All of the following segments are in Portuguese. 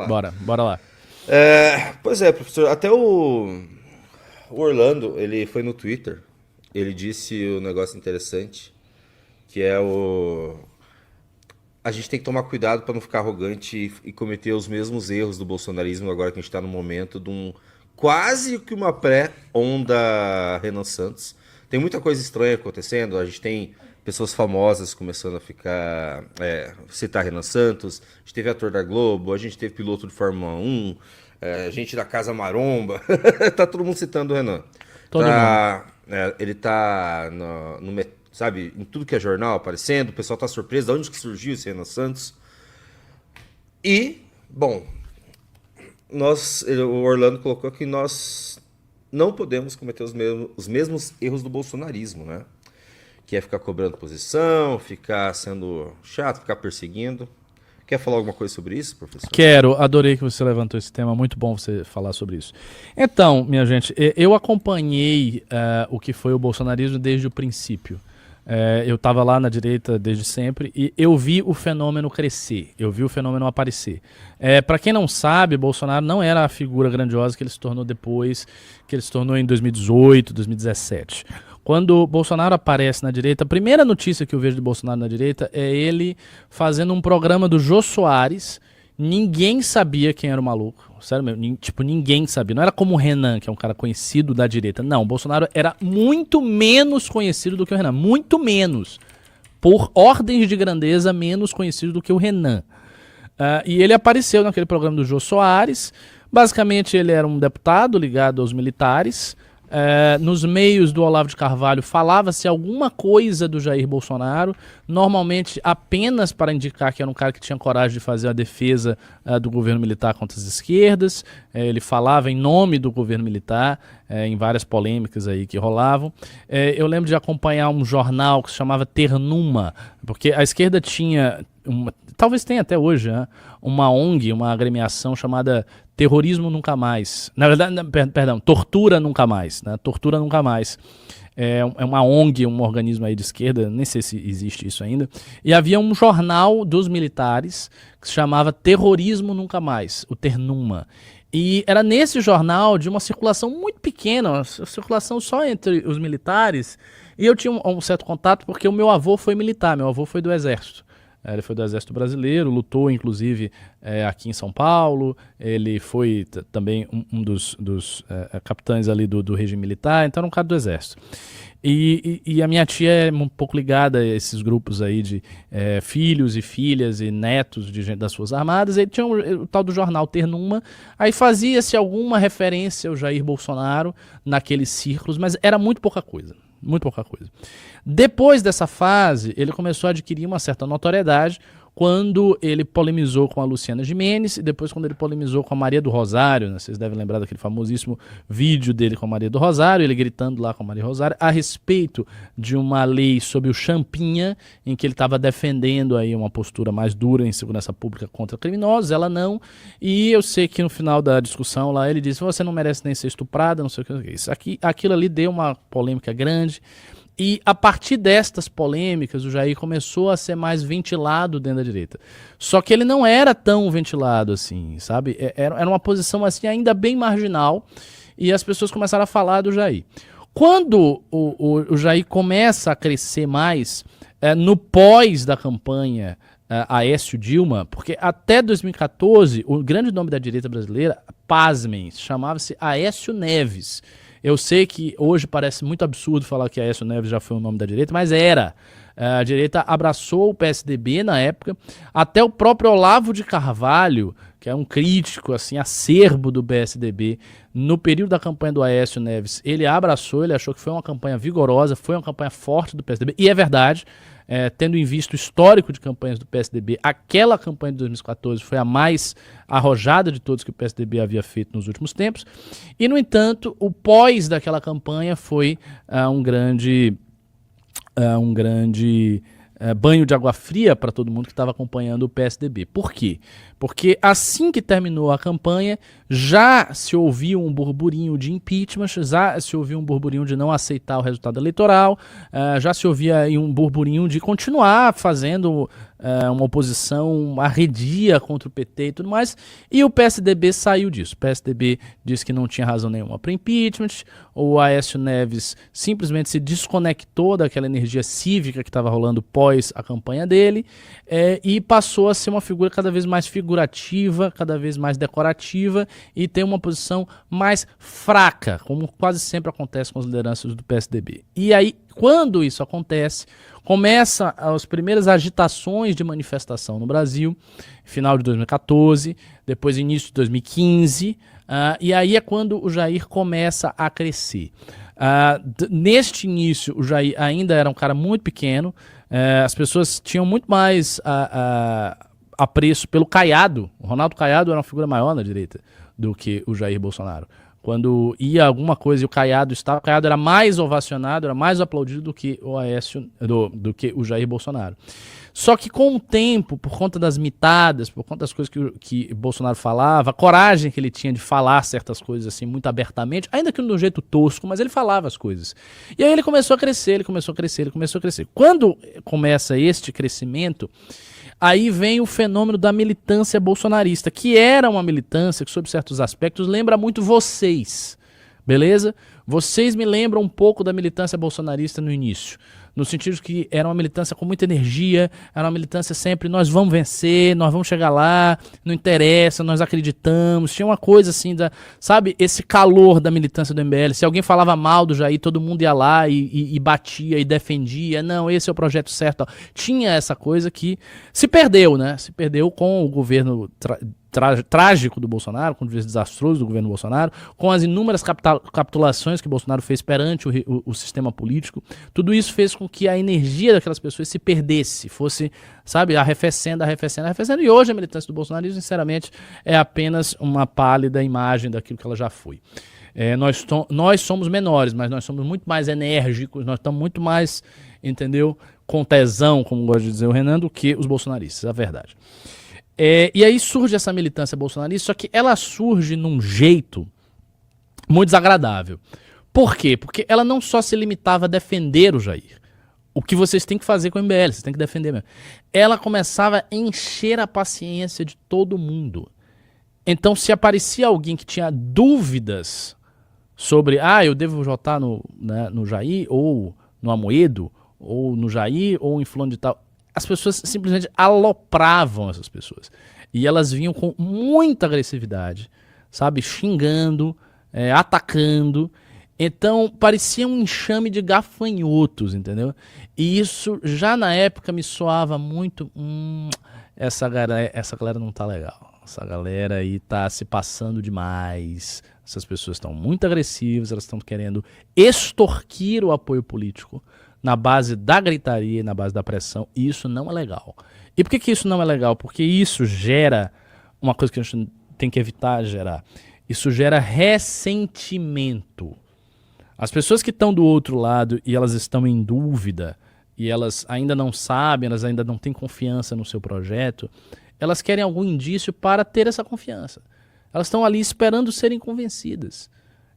Bora lá. Pois é, professor, até o Orlando, ele foi no Twitter, ele disse um negócio interessante, que é a gente tem que tomar cuidado para não ficar arrogante e cometer os mesmos erros do bolsonarismo agora que a gente está no momento de quase que uma pré-onda Renan Santos. Tem muita coisa estranha acontecendo, a gente tem pessoas famosas começando a citar Renan Santos, a gente teve ator da Globo, a gente teve piloto de Fórmula 1, gente da Casa Maromba, tá todo mundo citando o Renan. Todo mundo. Ele tá sabe, em tudo que é jornal aparecendo, o pessoal tá surpreso de onde que surgiu esse Renan Santos. E, bom, o Orlando colocou que nós não podemos cometer os mesmos erros do bolsonarismo, né? Que é ficar cobrando posição, ficar sendo chato, ficar perseguindo. Quer falar alguma coisa sobre isso, professor? Quero, adorei que você levantou esse tema, muito bom você falar sobre isso. Então, minha gente, eu acompanhei o que foi o bolsonarismo desde o princípio. Eu estava lá na direita desde sempre e eu vi o fenômeno crescer, eu vi o fenômeno aparecer. Para quem não sabe, Bolsonaro não era a figura grandiosa que ele se tornou depois, que ele se tornou em 2018, 2017. Quando Bolsonaro aparece na direita, a primeira notícia que eu vejo de Bolsonaro na direita é ele fazendo um programa do Jô Soares. Ninguém sabia quem era o maluco. Sério mesmo, tipo, ninguém sabia. Não era como o Renan, que é um cara conhecido da direita. Não, o Bolsonaro era muito menos conhecido do que o Renan. Muito menos. Por ordens de grandeza, menos conhecido do que o Renan. E ele apareceu naquele programa do Jô Soares. Basicamente, ele era um deputado ligado aos militares. Nos meios do Olavo de Carvalho falava-se alguma coisa do Jair Bolsonaro, normalmente apenas para indicar que era um cara que tinha coragem de fazer a defesa do governo militar contra as esquerdas. Ele falava em nome do governo militar, em várias polêmicas aí que rolavam. Eu lembro de acompanhar um jornal que se chamava Ternuma, porque a esquerda tinha, talvez tenha até hoje, né, uma ONG, uma agremiação chamada Terrorismo Nunca Mais. Na verdade, perdão, Tortura Nunca Mais. Né? Tortura Nunca Mais. É uma ONG, um organismo aí de esquerda, nem sei se existe isso ainda. E havia um jornal dos militares que se chamava Terrorismo Nunca Mais, o Ternuma. E era nesse jornal, de uma circulação muito pequena, uma circulação só entre os militares. E eu tinha um certo contato porque o meu avô foi militar, meu avô foi do Exército. Ele foi do Exército Brasileiro, lutou inclusive aqui em São Paulo, ele foi também um dos capitães ali do regime militar, então era um cara do Exército. E a minha tia é um pouco ligada a esses grupos aí de filhos e filhas e netos de gente das Forças Armadas. Ele tinha o tal do jornal Ternuma, aí fazia-se alguma referência ao Jair Bolsonaro naqueles círculos, mas era muito pouca coisa. Muito pouca coisa. Depois dessa fase, ele começou a adquirir uma certa notoriedade quando ele polemizou com a Luciana Gimenez e depois quando ele polemizou com a Maria do Rosário, né? Vocês devem lembrar daquele famosíssimo vídeo dele com a Maria do Rosário, ele gritando lá com a Maria do Rosário a respeito de uma lei sobre o Champinha, em que ele estava defendendo aí uma postura mais dura em segurança pública contra criminosos, ela não, e eu sei que no final da discussão lá ele disse, você não merece nem ser estuprada, não sei o que, aquilo ali deu uma polêmica grande. E a partir destas polêmicas, o Jair começou a ser mais ventilado dentro da direita. Só que ele não era tão ventilado assim, sabe? Era uma posição assim ainda bem marginal e as pessoas começaram a falar do Jair. Quando o Jair começa a crescer mais, no pós da campanha Aécio Dilma, porque até 2014 o grande nome da direita brasileira, pasmem, chamava-se Aécio Neves. Eu sei que hoje parece muito absurdo falar que Aécio Neves já foi o nome da direita, mas era. A direita abraçou o PSDB na época, até o próprio Olavo de Carvalho, que é um crítico assim, acerbo do PSDB, no período da campanha do Aécio Neves, ele abraçou, ele achou que foi uma campanha vigorosa, foi uma campanha forte do PSDB, e é verdade. Tendo em vista o histórico de campanhas do PSDB, aquela campanha de 2014 foi a mais arrojada de todas que o PSDB havia feito nos últimos tempos. E, no entanto, o pós daquela campanha foi um grande banho de água fria para todo mundo que estava acompanhando o PSDB. Por quê? Porque assim que terminou a campanha, Já se ouvia um burburinho de impeachment, já se ouvia um burburinho de não aceitar o resultado eleitoral, já se ouvia aí um burburinho de continuar fazendo uma oposição arredia contra o PT e tudo mais, e o PSDB saiu disso. O PSDB disse que não tinha razão nenhuma para impeachment, o Aécio Neves simplesmente se desconectou daquela energia cívica que estava rolando pós a campanha dele, e passou a ser uma figura cada vez mais figurativa, cada vez mais decorativa, e tem uma posição mais fraca, como quase sempre acontece com as lideranças do PSDB. E aí, quando isso acontece, começa as primeiras agitações de manifestação no Brasil, final de 2014, depois início de 2015, e aí é quando o Jair começa a crescer. Neste início, o Jair ainda era um cara muito pequeno, as pessoas tinham muito mais apreço pelo Caiado. O Ronaldo Caiado era uma figura maior na direita do que o Jair Bolsonaro. Quando ia alguma coisa e o Caiado era mais ovacionado, era mais aplaudido do que o Aécio, do que o Jair Bolsonaro. Só que com o tempo, por conta das mitadas, por conta das coisas que Bolsonaro falava, a coragem que ele tinha de falar certas coisas assim muito abertamente, ainda que de um jeito tosco, mas ele falava as coisas. E aí ele começou a crescer. Quando começa este crescimento, aí vem o fenômeno da militância bolsonarista, que era uma militância que, sob certos aspectos, lembra muito vocês, beleza? Vocês me lembram um pouco da militância bolsonarista no início, no sentido que era uma militância com muita energia, era uma militância sempre, nós vamos vencer, nós vamos chegar lá, não interessa, nós acreditamos, tinha uma coisa assim, sabe, esse calor da militância do MBL, se alguém falava mal do Jair, todo mundo ia lá e batia e defendia, não, esse é o projeto certo, tinha essa coisa que se perdeu, né, se perdeu com o governo trágico do Bolsonaro, com o governo desastroso do governo Bolsonaro, com as inúmeras capitulações que Bolsonaro fez perante o sistema político. Tudo isso fez com que a energia daquelas pessoas se perdesse, fosse, sabe, arrefecendo, e hoje a militância do bolsonarismo, sinceramente, é apenas uma pálida imagem daquilo que ela já foi. Nós somos menores, mas nós somos muito mais enérgicos, nós estamos muito mais, entendeu, com tesão, como gosta de dizer o Renan, do que os bolsonaristas, é a verdade. E aí surge essa militância bolsonarista, só que ela surge num jeito muito desagradável. Por quê? Porque ela não só se limitava a defender o Jair. O que vocês têm que fazer com o MBL, vocês têm que defender mesmo. Ela começava a encher a paciência de todo mundo. Então, se aparecia alguém que tinha dúvidas sobre, eu devo votar no Jair, ou no Amoedo, ou no Jair, ou em fulano de tal, as pessoas simplesmente alopravam essas pessoas. E elas vinham com muita agressividade, sabe? Xingando, atacando. Então, parecia um enxame de gafanhotos, entendeu? E isso já na época me soava muito... essa galera não tá legal. Essa galera aí tá se passando demais. Essas pessoas estão muito agressivas, elas estão querendo extorquir o apoio político na base da gritaria, na base da pressão, e isso não é legal. E por que isso não é legal? Porque isso gera uma coisa que a gente tem que evitar gerar. Isso gera ressentimento. As pessoas que estão do outro lado e elas estão em dúvida, e elas ainda não sabem, elas ainda não têm confiança no seu projeto, elas querem algum indício para ter essa confiança. Elas estão ali esperando serem convencidas.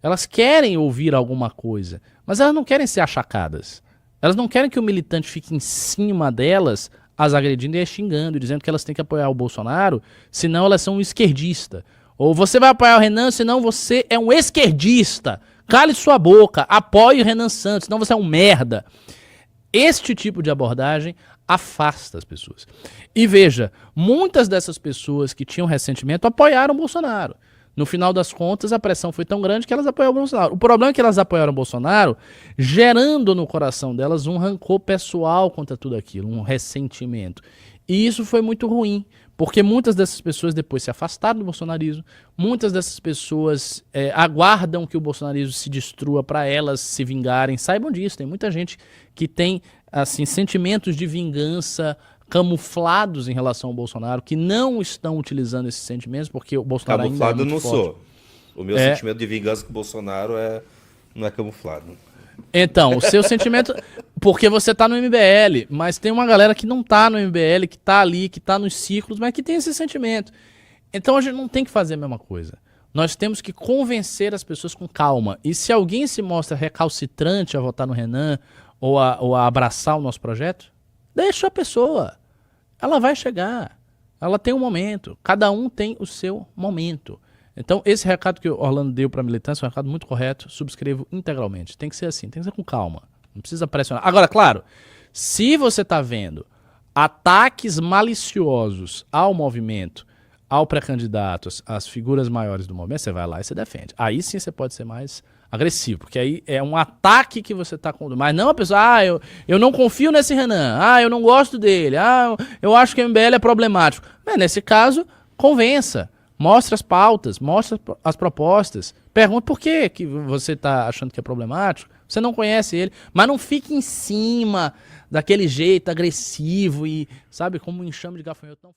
Elas querem ouvir alguma coisa, mas elas não querem ser achacadas. Elas não querem que o militante fique em cima delas, as agredindo e as xingando, dizendo que elas têm que apoiar o Bolsonaro, senão elas são um esquerdista. Ou você vai apoiar o Renan, senão você é um esquerdista. Cale sua boca, apoie o Renan Santos, senão você é um merda. Este tipo de abordagem afasta as pessoas. E veja, muitas dessas pessoas que tinham ressentimento apoiaram o Bolsonaro. No final das contas, a pressão foi tão grande que elas apoiaram o Bolsonaro. O problema é que elas apoiaram o Bolsonaro, gerando no coração delas um rancor pessoal contra tudo aquilo, um ressentimento. E isso foi muito ruim, porque muitas dessas pessoas depois se afastaram do bolsonarismo, muitas dessas pessoas aguardam que o bolsonarismo se destrua para elas se vingarem. Saibam disso, tem muita gente que tem assim, sentimentos de vingança camuflados em relação ao Bolsonaro, que não estão utilizando esses sentimentos, porque o Bolsonaro camuflado ainda é muito não forte. Sou. O meu sentimento de vingança com o Bolsonaro não é camuflado. Então, o seu sentimento... Porque você tá no MBL, mas tem uma galera que não tá no MBL, que tá ali, que tá nos círculos, mas que tem esse sentimento. Então a gente não tem que fazer a mesma coisa. Nós temos que convencer as pessoas com calma. E se alguém se mostra recalcitrante a votar no Renan ou a abraçar o nosso projeto, deixa a pessoa. Ela vai chegar. Ela tem um momento. Cada um tem o seu momento. Então, esse recado que o Orlando deu para a militância é um recado muito correto. Subscrevo integralmente. Tem que ser assim, tem que ser com calma. Não precisa pressionar. Agora, claro, se você está vendo ataques maliciosos ao movimento, ao pré-candidato, às figuras maiores do movimento, você vai lá e você defende. Aí sim você pode ser mais agressivo, porque aí é um ataque que você está com. Mas não a pessoa, eu não confio nesse Renan, eu não gosto dele, eu acho que o MBL é problemático. Mas nesse caso, convença, mostre as pautas, mostre as propostas, pergunte por que você está achando que é problemático. Você não conhece ele, mas não fique em cima daquele jeito agressivo e, sabe, como um enxame de gafanhoto.